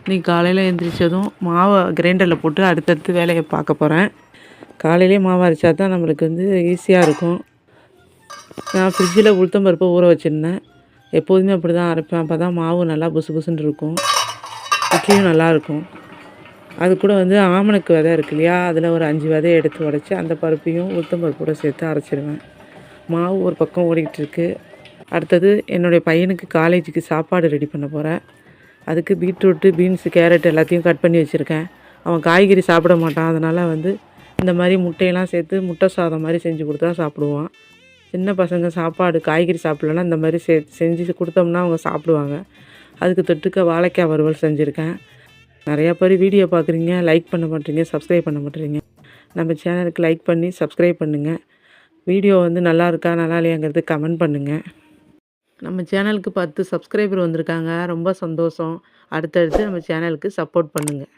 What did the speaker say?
இன்றைக்கி காலையில் எழுந்திரிச்சதும் மாவை கிரைண்டரில் போட்டு அடுத்தடுத்து வேலையை பார்க்க போகிறேன். காலையிலே மாவு அரைச்சா தான் நம்மளுக்கு ஈஸியாக இருக்கும். நான் ஃப்ரிட்ஜில் உளுத்தம்பருப்பை ஊற வச்சுருந்தேன். எப்போதுமே அப்படி தான் அரைப்பேன். அப்போ தான் மாவு நல்லா புசு புசுன்னு இருக்கும், இட்லியும் நல்லாயிருக்கும். அது கூட ஆமணக்கு விதை இருக்கு இல்லையா, அதில் ஒரு 5 விதையை எடுத்து உடச்சி அந்த பருப்பையும் உளுத்தம்பருப்போட சேர்த்து அரைச்சிடுவேன். மாவு ஒரு பக்கம் ஓடிக்கிட்டு இருக்கு. அடுத்தது என்னுடைய பையனுக்கு காலேஜுக்கு சாப்பாடு ரெடி பண்ண போகிறேன். அதுக்கு பீட்ரூட்டு, பீன்ஸு, கேரட் எல்லாத்தையும் கட் பண்ணி வச்சுருக்கேன். அவன் காய்கறி சாப்பிட மாட்டான். அதனால் இந்த மாதிரி முட்டையெல்லாம் சேர்த்து முட்டை சாதம் மாதிரி செஞ்சு கொடுத்தா சாப்பிடுவான். சின்ன பசங்க சாப்பாடு காய்கறி சாப்பிட்லன்னா இந்த மாதிரி செஞ்சு கொடுத்தோம்னா அவங்க சாப்பிடுவாங்க. அதுக்கு தொட்டுக்க வாழைக்காய் வறுவல் செஞ்சுருக்கேன். நிறையா பேர் வீடியோ பார்க்குறீங்க, லைக் பண்ண மாட்டேறீங்க, சப்ஸ்கிரைப் பண்ண மாட்டேறீங்க. நம்ம சேனலுக்கு லைக் பண்ணி சப்ஸ்கிரைப் பண்ணுங்கள். வீடியோ நல்லா இருக்கா நல்லா இல்லையாங்கிறது கமெண்ட் பண்ணுங்கள். நம்ம சேனலுக்கு 10 சப்ஸ்கிரைபர் வந்திருக்காங்க. ரொம்ப சந்தோஷம். அடுத்தடுத்து நம்ம சேனலுக்கு சப்போர்ட் பண்ணுங்கள்.